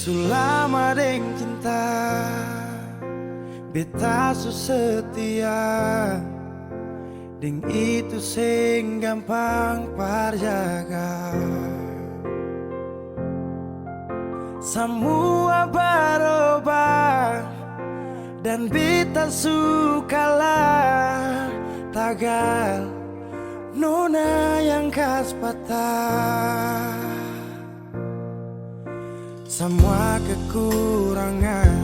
Sulama deng cinta beta su setia deng itu sing gampang parjaga. Semua berubah dan beta sukalah tagal nona yang khas patah. Semua kekurangan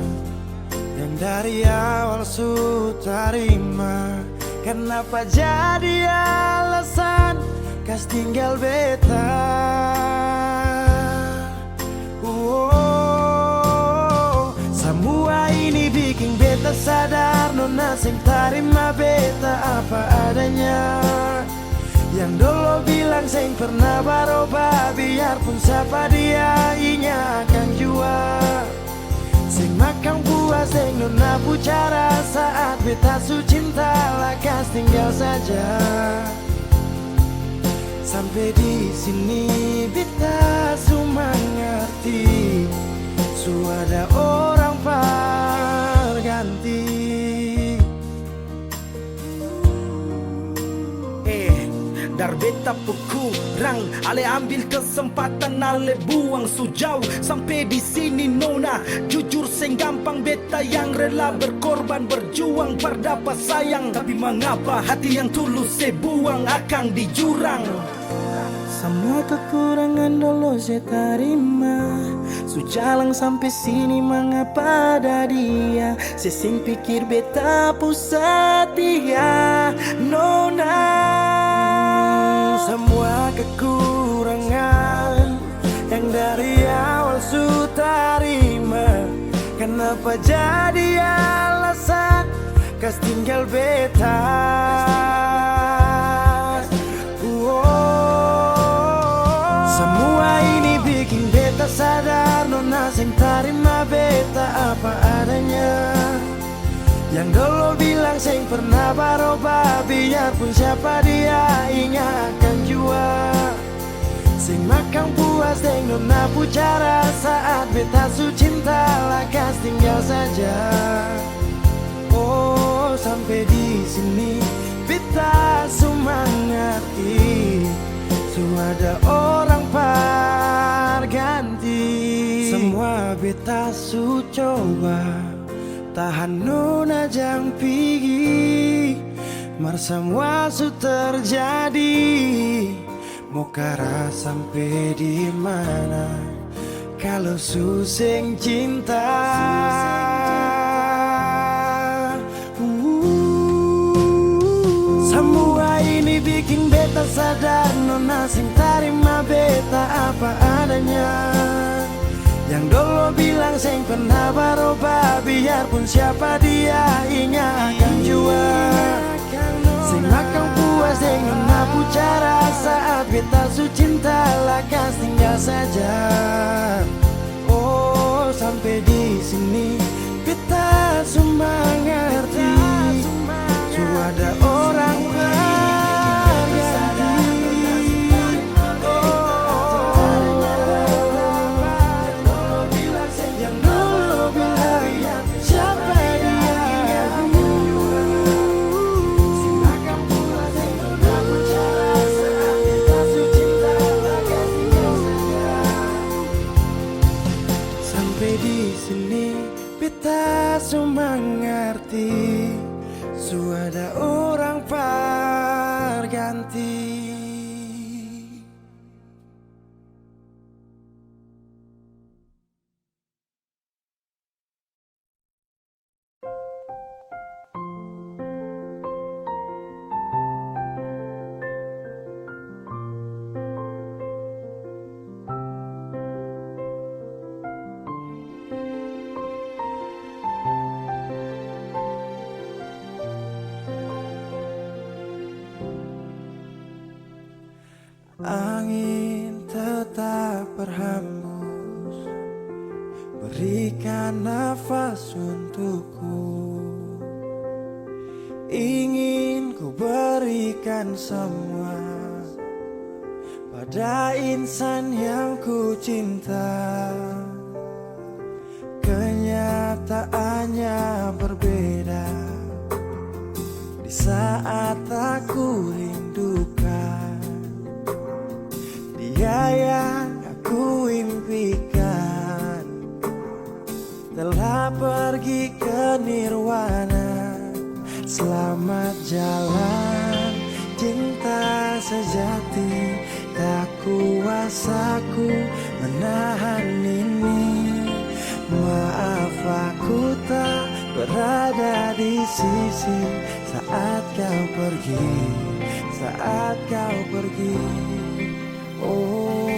yang dari awal su terima, kenapa jadi alasan kas tinggal beta? Semua ini bikin beta sadar nona sing terima beta apa adanya. Yang dulu bilang sing pernah berubah, biarpun siapa dia inya akan jua. Sing makan buah sing nona bicara saat beta su cinta lakas tinggal saja. Sampai di sini beta su mengerti, su ada orang berganti. Dar beta kurang, ale ambil kesempatan, ale buang sujauh. Sampai di sini nona, jujur seng gampang beta yang rela berkorban berjuang berdapat sayang. Tapi mengapa hati yang tulus saya buang akan di jurang? Semua kekurangan dulu saya terima, sujalang sampai sini mengapa ada dia. Saya sing pikir beta pusat dia nona. Semua kekurangan yang dari awal su terima, kenapa jadi alasan kas tinggal beta? Semua ini bikin beta sadar nona sing terima beta apa adanya. Yang dulu bilang sing pernah berubah, biarpun siapa dia ingat akan jua. Sing makan puas sing nona bicara saat beta su cinta lakas tinggal saja. Oh sampai di sini beta su mengerti, su ada orang berganti. Semua beta su coba tahan nona jang pigi, mar semua su terjadi. Mau kara sampai di mana kalau su sing cinta? Semua ini bikin beta sadar nona sing terima beta apa adanya. Yang dulu bilang sing pernah berubah, biarpun siapa dia ingat akan jua. Sing makan puas sing nona bicara saat beta su cinta lakas tinggal saja. Oh sampai di sini beta su mengerti, su ada orang mengerti, su ada orang berganti. Angin tetap berhembus, berikan nafas untukku. Ingin ku berikan semua pada insan yang ku cinta. kenyataannya berbeda. Di saat aku rindukan dia yang aku impikan, telah pergi ke nirwana. Selamat jalan cinta sejati, tak kuasaku menahan ini. Maaf aku tak berada di sisi saat kau pergi, saat kau pergi. Oh,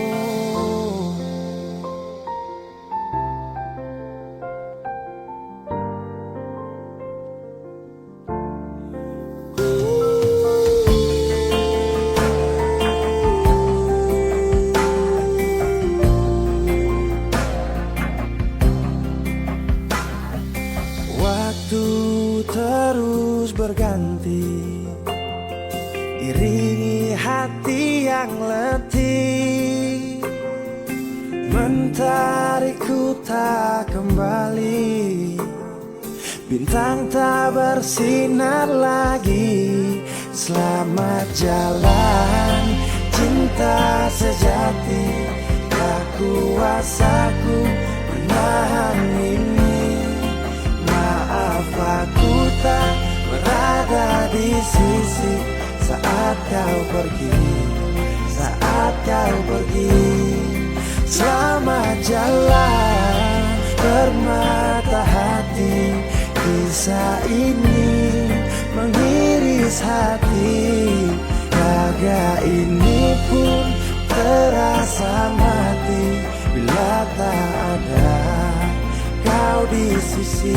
waktu terus berganti, iringi hati yang letih, mentarikku tak kembali. Bintang tak bersinar lagi. Selamat jalan cinta sejati, tak kuasaku menahan ini. Maaf aku tak berada di sisi saat kau pergi, saat kau pergi. Selamat jalan permata hati, kisah ini mengiris hati. Raga ini pun terasa mati bila tak ada kau di sisi.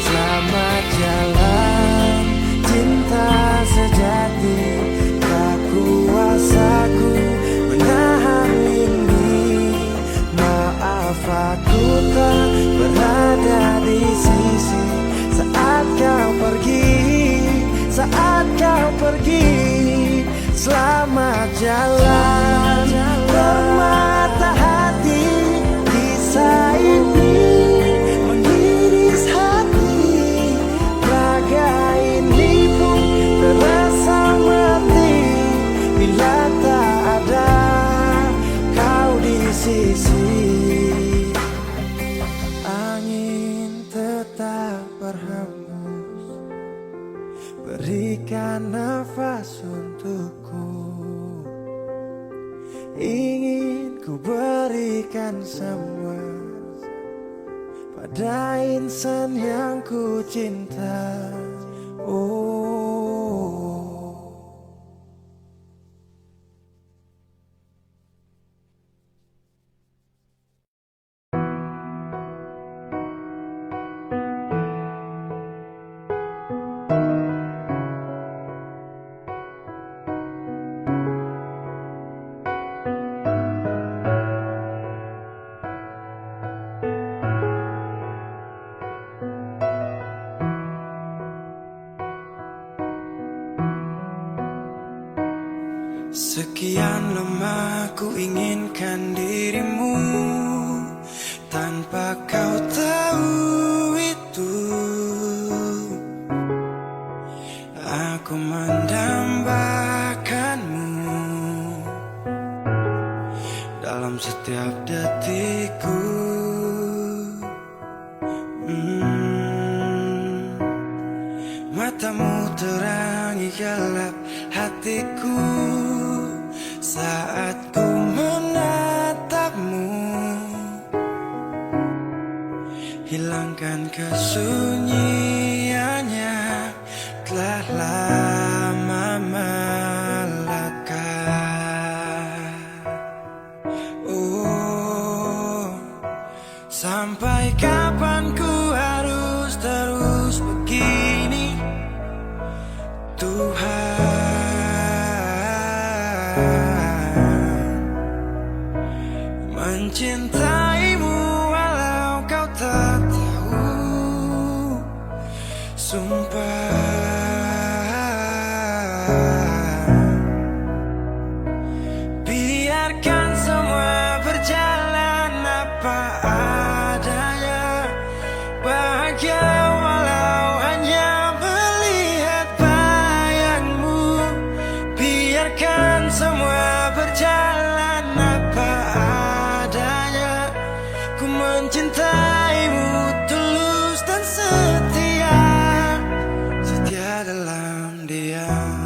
Selamat jalan cinta sejati, tak kuasaku menahan ini. Maaf aku tak berada di sisi saat kau pergi, saat kau pergi. Selamat jalan permata hati, kisah ini mengiris hati. Raga ini pun terasa mati bila tak ada kau di sisi. Angin tetap berhembus, berikan nafas untukku. Ingin ku berikan semua pada insan yang ku cinta. Oh, sekian lama ku inginkan dirimu, tanpa kau tahu itu. Aku mendambakanmu dalam setiap detikku. Matamu terangi gelap hatiku saat ku menatapmu. Hilangkan kesunyiannya, telah lama melekat. Oh, sampai kapan ku harus terus begini, Tuhan? bahagia walau hanya melihat bayangmu. Biarkan semua berjalan apa adanya. Ku mencintaimu tulus dan setia, setia dalam diam.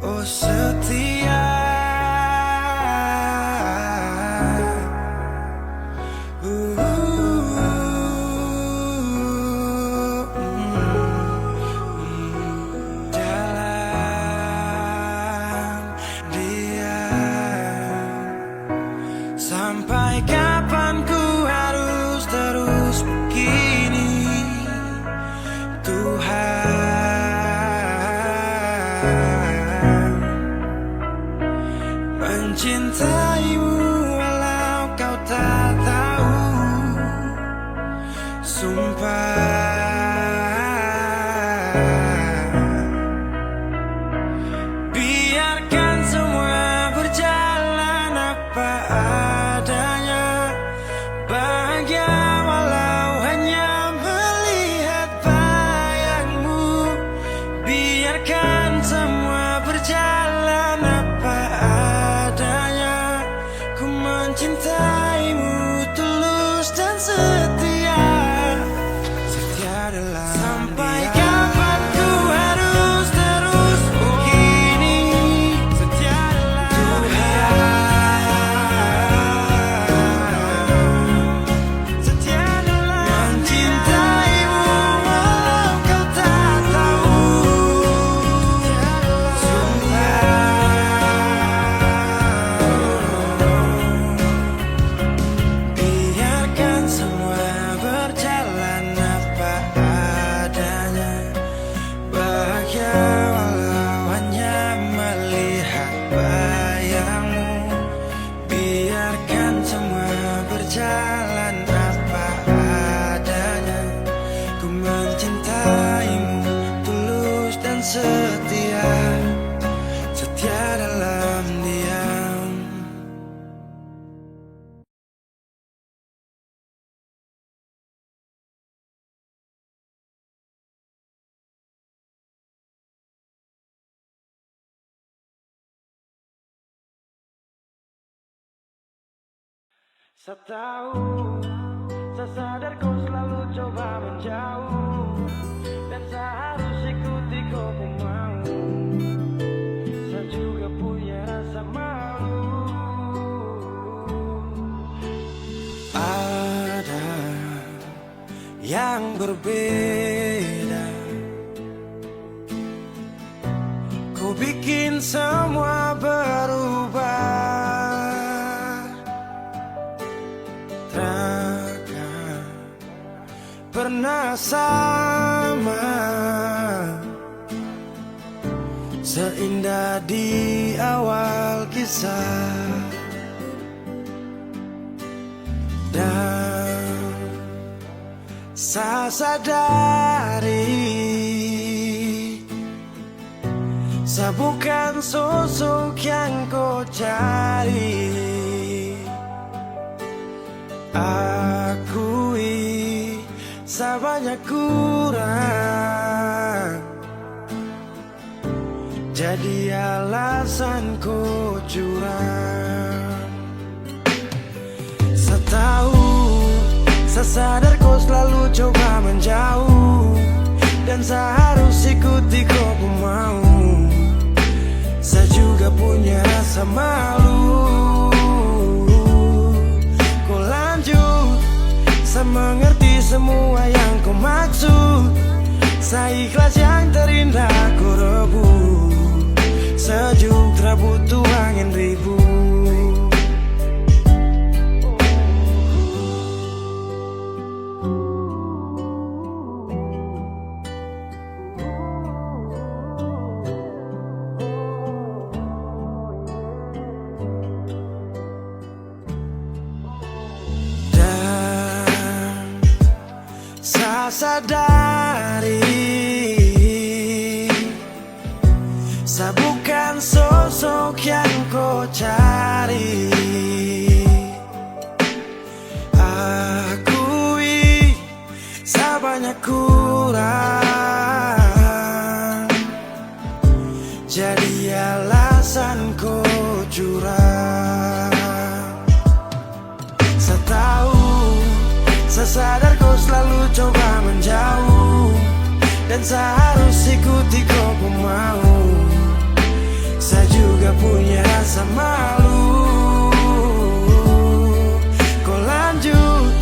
Oh setia, dalam diam. Sampai kapan ku harus terus begini, Tuhan? Mencintaimu walau kau tak tahu, sumpah. Biarkan semua berjalan apa adanya. Bahagia walau hanya melihat bayangmu. Biarkan semua berjalan apa adanya. Ku mencintaimu tulus dan setia, setia dalam sampai kapan ku harus terus begini, setia dalam setia dalam mencintaimu walau kau tak tahu, biarkan semua berjalan apa adanya. Bahagia walau hanya melihat bayangmu. Biarkan semua berjalan apa adanya. Ku mencintaimu tulus dan setia, setia dalam diam. Setahu, saya sadar kau selalu coba menjauh, dan saya harus ikuti kau pun mau. Saya juga punya rasa malu. Ada yang berbeda, ku bikin semua berubah. Takkan pernah sama, seindah di awal kisah. Dan saya sadari, saya bukan sosok yang kau cari. Akui saya banyak kurang, jadi alasan kau curang. Setahu, saya sadar kau selalu coba menjauh, dan saya harus ikuti kau pun mau. Saya juga punya rasa malu. Kau lanjut, saya mengerti semua yang kau maksud. Saya ikhlas yang terindah ku rebut. Sejuk tak butuh angin ribut. Sadari, saya bukan sosok yang kau cari. Akui sabarnya kurang, jadi alasanku curang. Saya tahu, saya sadar kau selalu coba menjauh, dan saya harus ikuti kau mau. Saya juga punya rasa malu. Kau lanjut,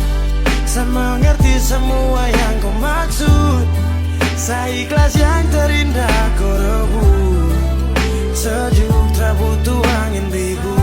saya mengerti semua yang kau maksud. Saya ikhlas yang terindah kau rebut. Sejuk tak butuh angin ribut.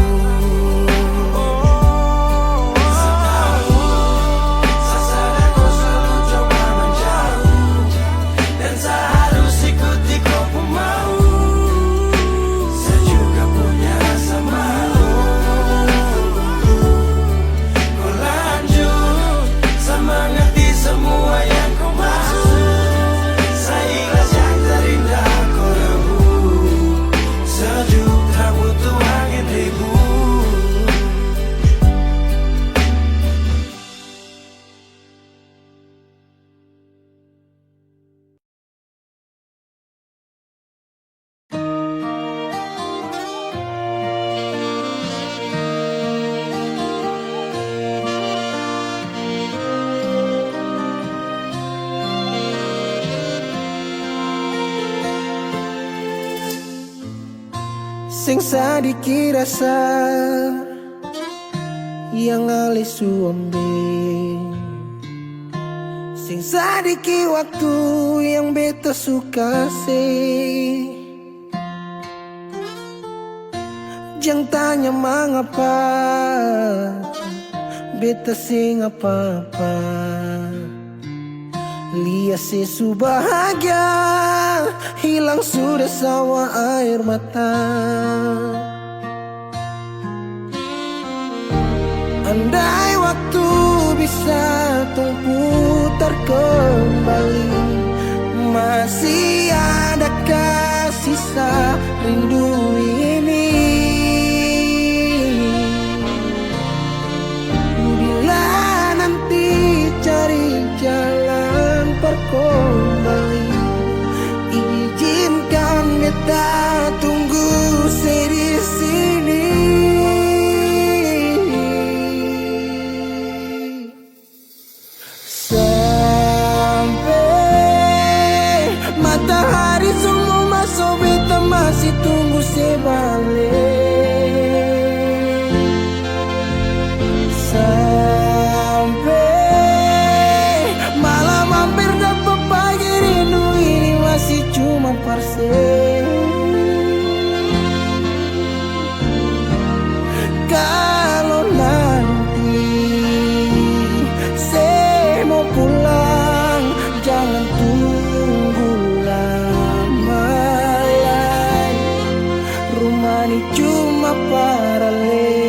Sing sadiki rasa yang alis suambe, sing sadiki waktu yang beta suka sih. Jangan tanya mengapa beta sing apa-apa. Lihat sesu bahagia hilang sudah sawa air mata. Andai waktu bisa tung putar kembali, masih adakah sisa rindu ini? Bila nanti cari jalan kembali, izinkan beta tunggu di sini. Sampai matahari semua masuk, beta masih tunggu sebalik. Sampai malam hampir dapat pagi, rindu ini masih cuma parsen. Kalau nanti saya mau pulang, jangan tunggu lama lagi. Rumah ini cuma paralel.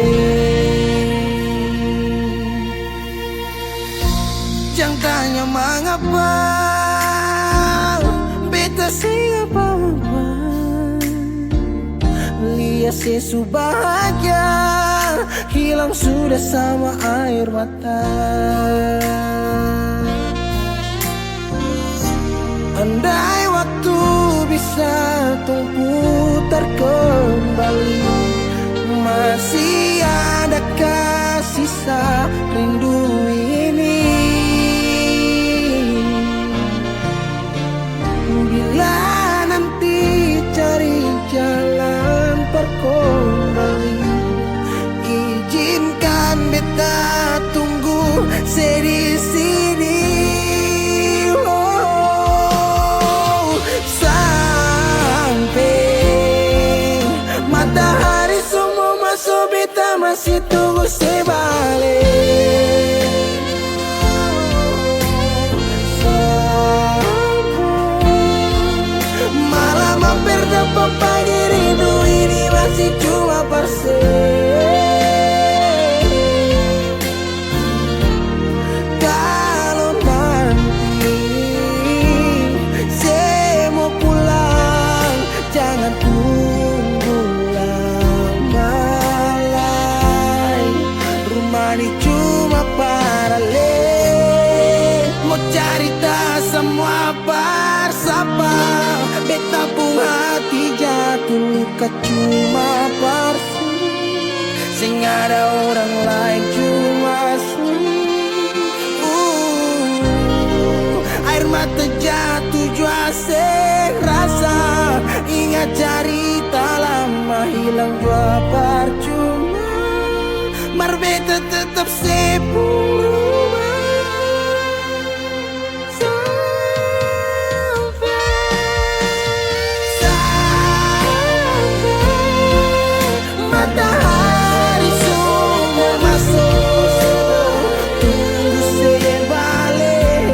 Jangan tanya mengapa beta sing apa-apa. Lihat sesu bahagia hilang sudah sama air mata. Andai waktu bisa tung putar kembali, masih adakah sisa rindu ini? Bila nanti cari jalan kembali, izinkan beta tunggu di sini. Oh, sampai matahari semua masuk, beta masih tunggu sebalik. Malam hampir dapat pagi, rindu ini masih cuma parsen. Kalau nanti saya mau pulang, jangan tunggu lama lagi. beta cuma parsu, sing ada orang lain cuma su. Air mata jatuh jua sing rasa, ingat cerita lama hilang jua percuma. Mar beta tetap sepuluh. Matahari semua masuk, tunggu saya balik.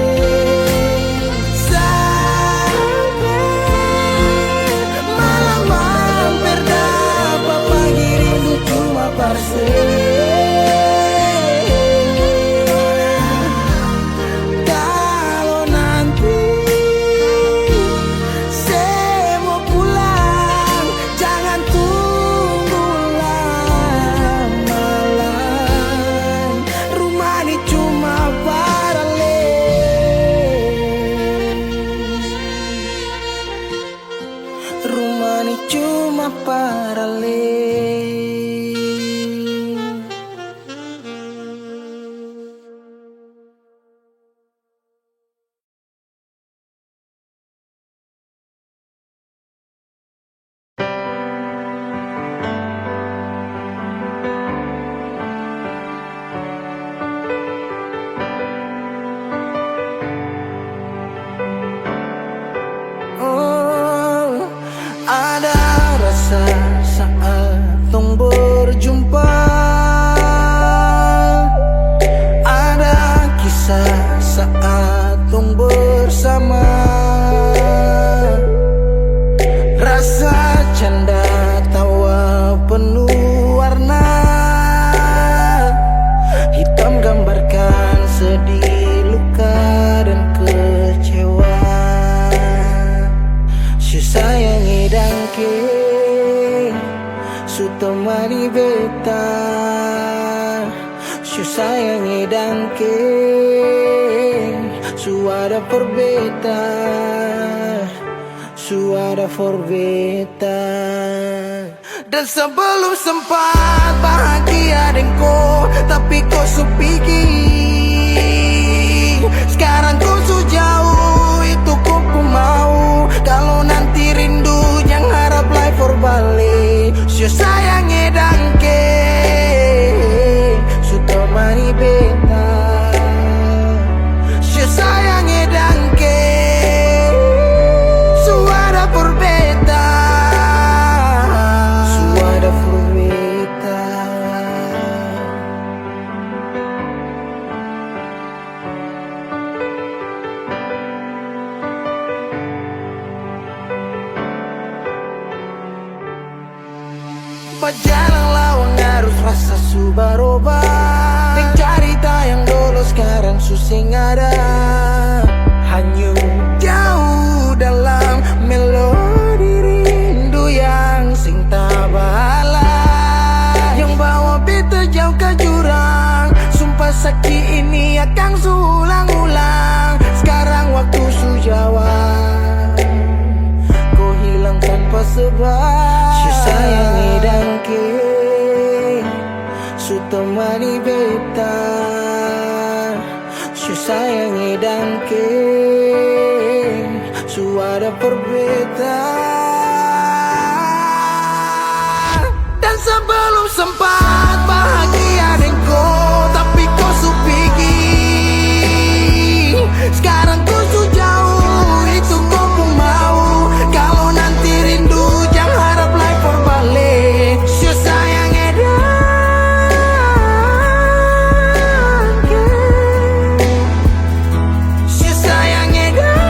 Sampai malam hampir dapat pagi rindu cuma parse. Kalau nanti saya mau pulang, jangan tunggu lama-lama. Rumah ini cuma paralel, rumah ini cuma paralel. Oh, ada rasa saat tong berjumpa, ada kisah saat tong bersama. Rasa canda tawa penuh warna, hitam gambarkan sedih, luka dan kecewa. Sayangi dangke su temani beta, su sayangi dangke su ada for beta, su ada for beta. Dan sebelum sempat bahagia dengko, tapi kau sepikir sekarang kau su jauh, itu kau mau. Kalau nanti rindu jangan harap life for balik. Su sayangi dangke su temani beta, su sayangi dangke su ada for beta, su ada for beta. Berjalan lawang arus rasa su berubah, dan cerita yang dulu sekarang susing ada, hanyut jauh dalam melodi rindu yang sing tabala, yang bawa beta jauh ke jurang. Sumpah sakit ini akan sulang-ulang. Sekarang waktu su jawab, kau hilang tanpa sebab. Su sayangi dangke su temani beta, su sayangi dangke su ada per beta. Dan sebelum sempat bahagia dengko, tapi kau su pergi. Sekarang kau su jauh, itu kau pun mau. Kalau nanti rindu jangan harap life for balik. Su sayangi dangke, su sayangi dangke.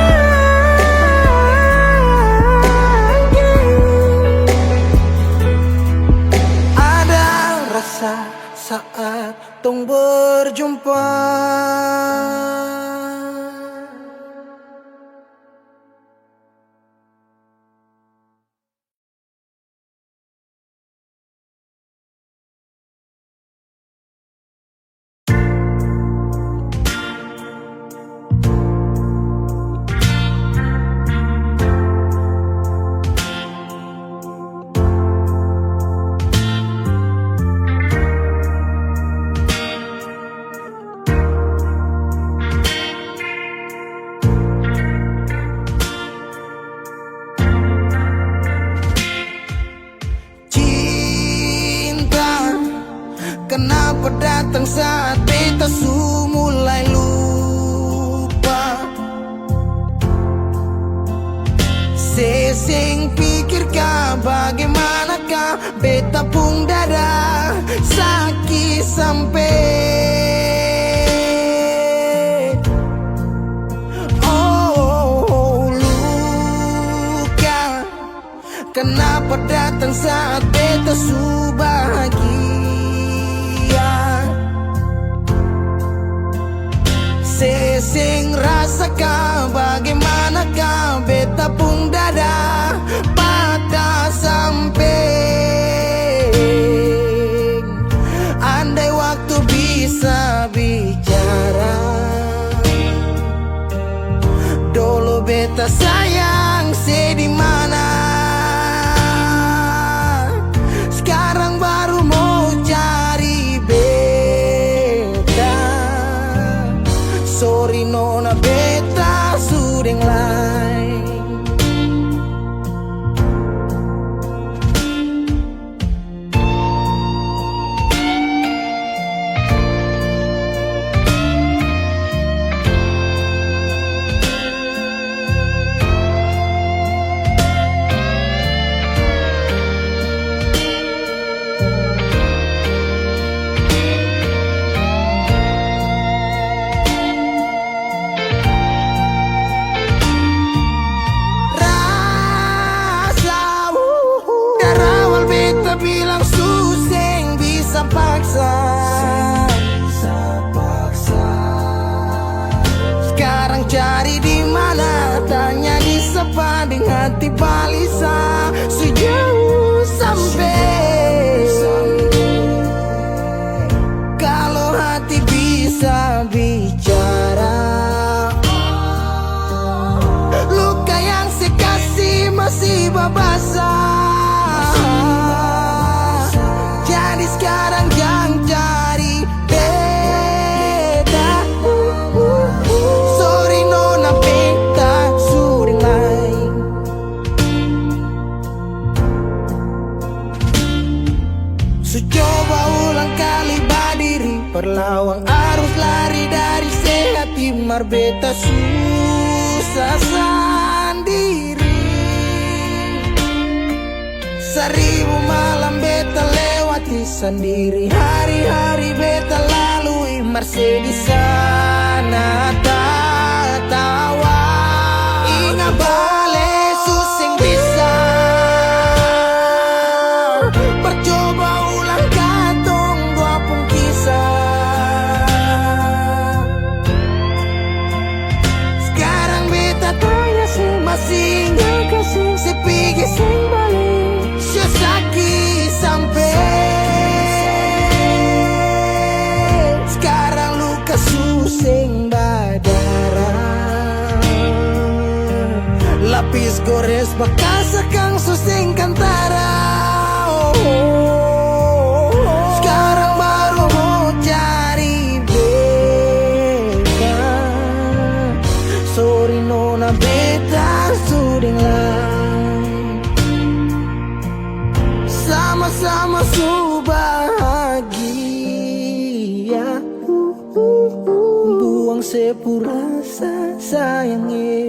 Ada rasa saat tong berjumpa. beta pung dada sakit sampai luka. Kenapa datang saat beta su bahagia? Sesing rasakan bagaimanakah beta pung dada patah sampai. Andai waktu bisa bicara, dulu beta sayang di mana. Sekarang baru mau cari beta. Sorry nona beta sudeng lain. Bilang suseng bisa paksa. Sekarang cari di mana? Tanya di sepading hati balisa. Sejauh sampai. Kalau hati bisa bicara, luka yang sekasih masih babasa. Jadi sekarang jangan cari beda. Sorry nona beta sudeng lain. Su coba ulang kali badiri, perlawang arus lari dari sehati mar beta susah sendiri. Seribu malam beta lewati sendiri, hari-hari beta lalui marse di sana tawa. Ingat bale suseng bisa. Percoba ulang katong dua pung kisah. Sekarang beta tanya masih nggak kasih sepigi sing balik. Sakit sampai. Sekarang luka suseng badara. Lapis gores bekas kang suseng kantara. Sekarang baru mau cari beta. Sorry nona beta sudeng lain. Sama-sama su bahagia. Buang sepurasa sayangnya.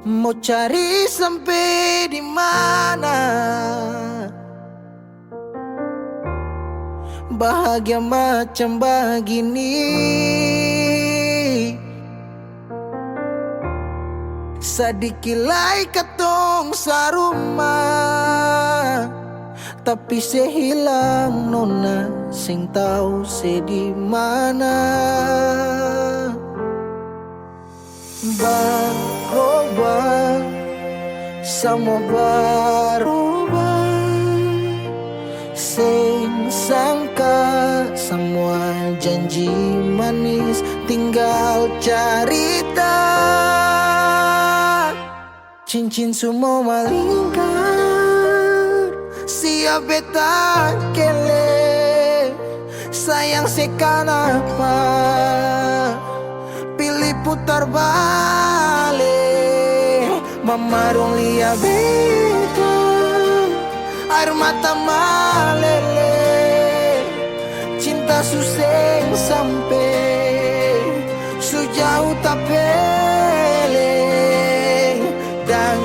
Mau cari sampai di mana? Bahagia macam begini. Sadikilai katong sarumah, tapi sehilang nona sing tahu di mana. Berubah, sama berubah. Sing sangka semua janji manis tinggal cerita. Cincin semua malingkar, siap beta kele. Sayang sekan apa, pilih putar balik. Mama dong lihat beta, air mata malele. Cinta suseng sampai sejauh tapeleng dan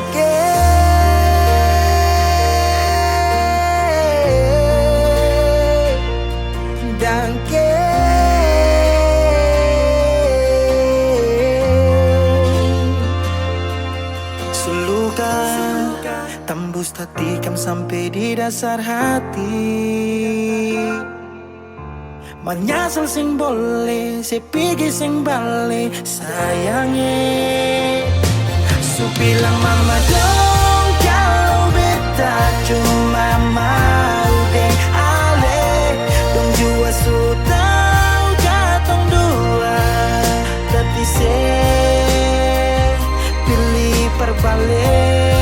tembus tatikam sampai di dasar hati. Menyesal sing boleh, sepigi sing balik sayangnya. Su bilang mama dong kalau beta cuma mau deh ale. Dong jua su tahu jatong dua, tapi se pilih perbalik.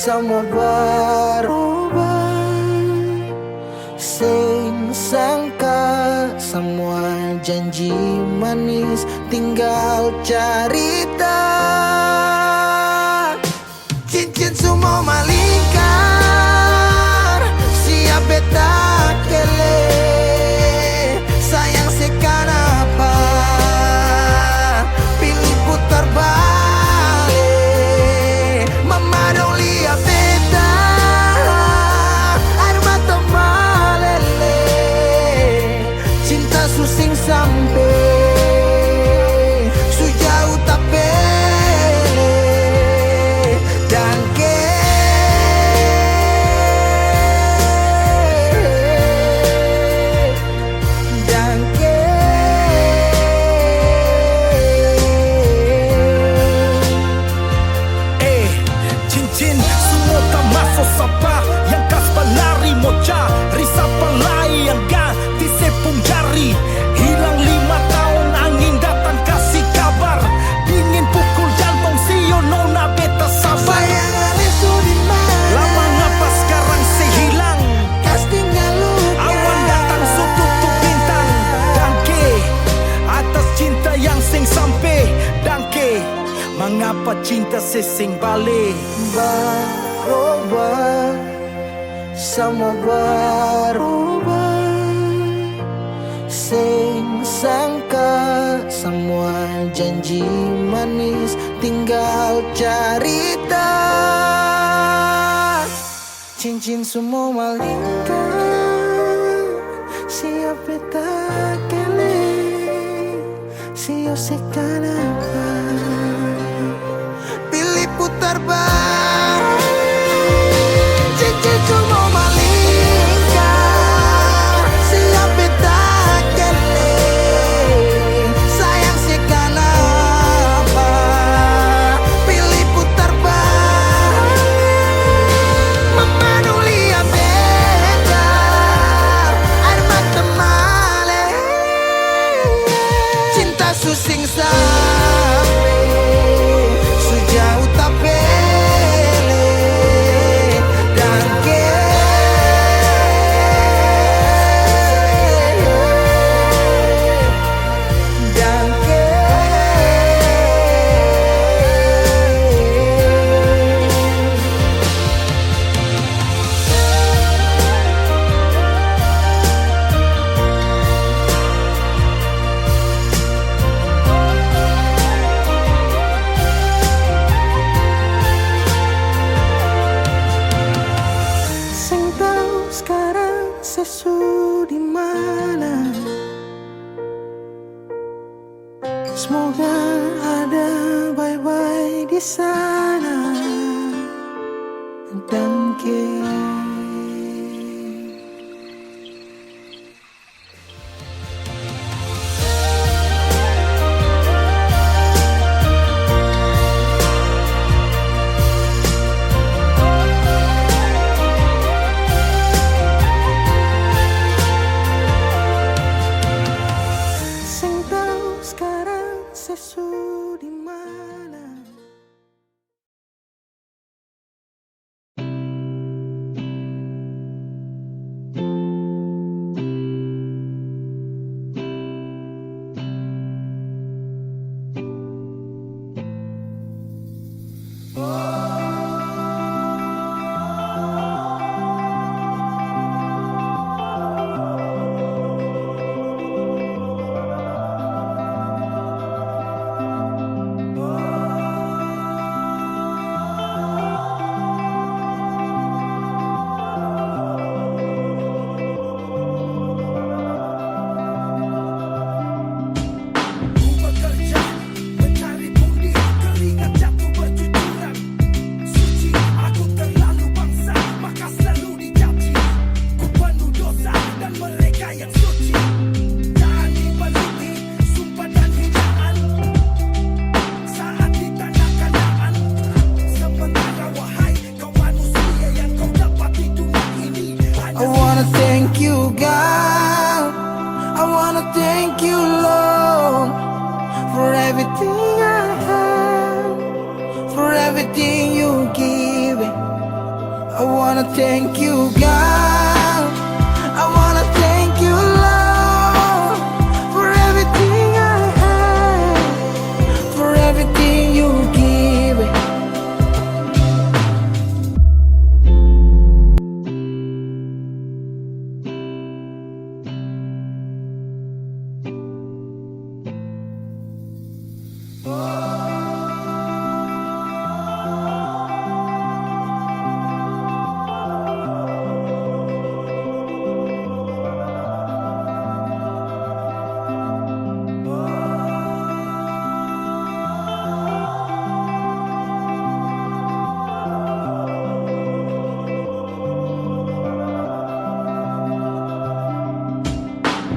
Semua berubah, sing sangka semua janji manis tinggal cerita. Cincin semua malingkar, siap beta kele. Sayang sekan apa, pilih putar balik. Mama dong lihat beta, air mata malele. Cinta susing sampai sejauh tapele dan cincin semua tak masuk sapa yang kas balari moca risapa lai yang ganti sepung jari. Hilang 5 tahun angin datang kasih kabar, dingin pukul jantung sio nona beta sabar. sayang itu di mana? Lama ngapa sekarang sehilang? Kas tinggal luka. Awan datang su tutup bintang. Dangke atas cinta yang sing sampai. Dangke mengapa cinta sesing balik? Berubah, semua berubah. Sing sangka semua janji manis tinggal cerita. Cincin semua malingkar, siap beta kele. Siap sekan apa, pilih putar balik. Cincin semua malingkar, siap beta kele. Sayang sekan apa, pilih putar balik. Mama dong lihat beta, air mata malele. Cinta susing sampai sejauh tapele dan sing tahu sekarang sesu di mana. Semoga ada bye-bye di sana dan thank you, Lord, for everything I have, for everything you give. I wanna thank you, God. I wanna thank you, Lord, for everything I have, for everything you give.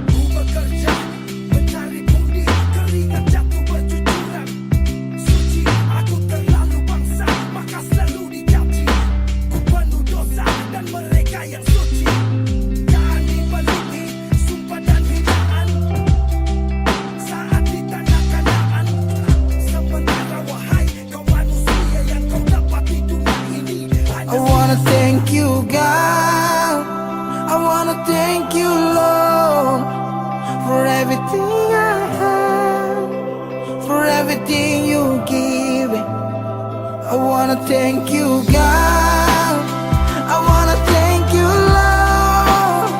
Ku bekerja, mencari pundi, keringat jatuh bercucuran. Suci, aku terlalu bangsa, maka selalu dicaci. Ku penuh dosa dan mereka yang suci. Jangan dibaluti sumpah dan hinaan saat di tanah Kanaan. Sementara wahai kau manusia yang kau dapat di dunia ini I wanna thank you, God. I wanna thank you, Lord, for everything I have, for everything you give. I wanna thank you, God. I wanna thank you, Lord,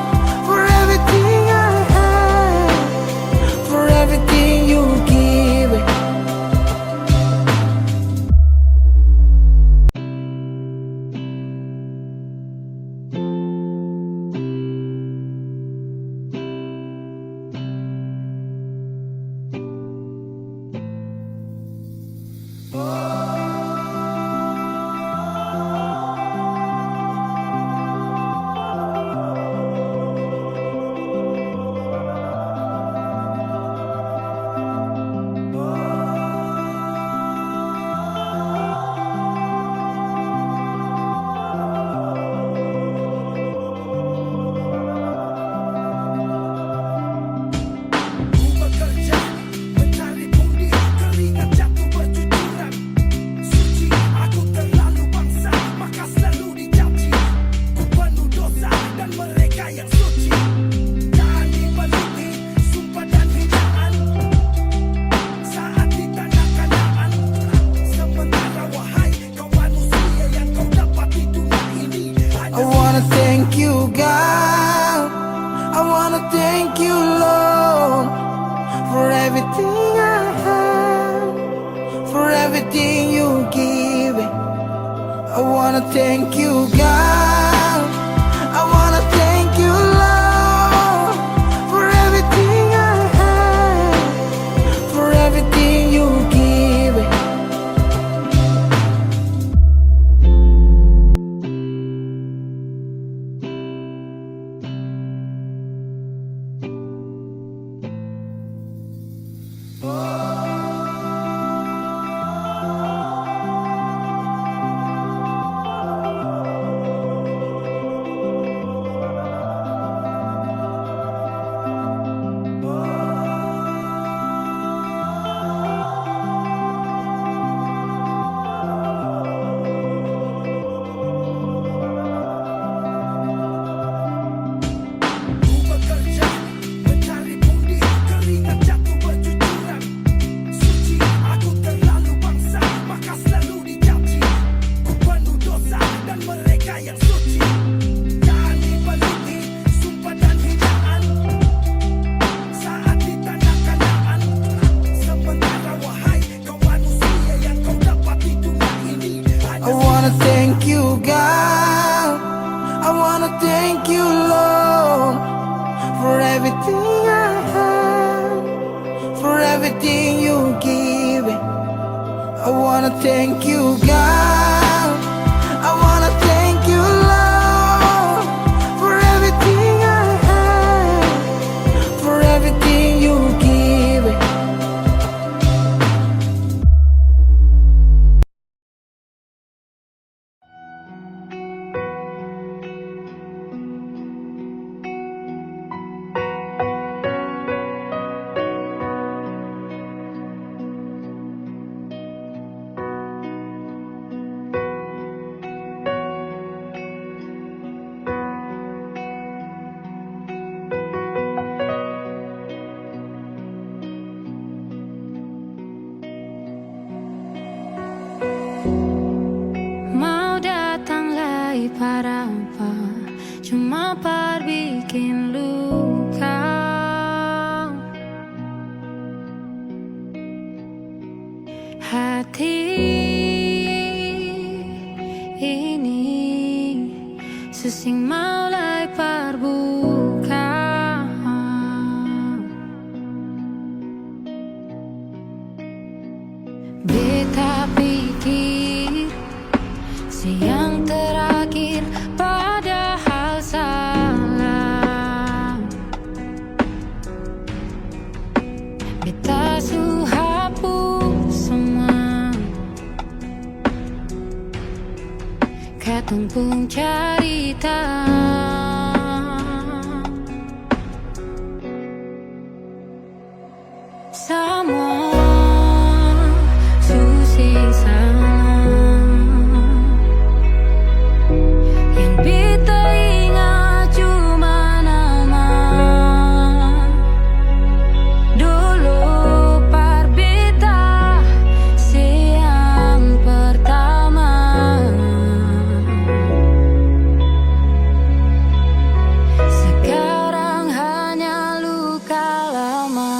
for everything I have, for everything you give. Ku bekerja, mencari pundi, keringat jatuh bercucuran. Suci, aku terlalu bangsa, maka selalu dicaci. Ku penuh dosa dan mereka yang suci. Jangan dibaluti sumpah dan hinaan saat di tanah Kanaan. Sementara wahai kau manusia yang kau dapat di dunia ini I wanna thank you, God. I wanna thank you, Lord, for everything I have, for everything you give. I wanna thank you, God. I wanna thank you, Lord, for everything I have, for everything you give. Ku bekerja, mencari pundi, keringat jatuh bercucuran. Suci, aku terlalu bangsa, maka selalu dicaci. Ku penuh dosa dan mereka yang suci. Jangan dibaluti sumpah dan hinaan saat di tanah Kanaan. Sementara wahai kau manusia yang kau dapat di dunia ini I wanna thank you, God. I wanna thank you, Lord, for everything I have, for everything you give. I wanna thank you, God. I wanna thank you, Lord, for everything I have, for everything you give. para apa, cuma bikin luka. Hati ini susing mulai terbuka. Beta pikir siang terakhir padahal salah. Beta su hapus semua, katong pun cerita. Semua susisa yang beta ingat cuma nama. Dulu parbeta siang pertama, sekarang hanya luka lama.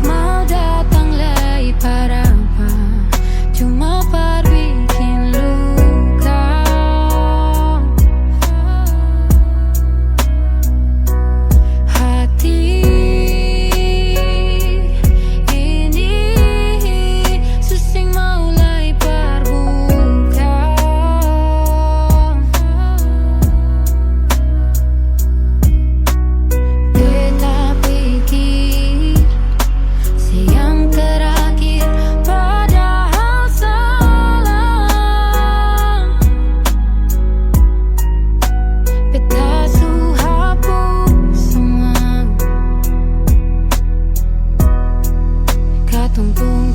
Mau datang lagi para apa, cuma bikin luka. Hati ini susing mulai terbuka. Beta pikir siang terakhir padahal salah. Beta su hapus semua, katong pun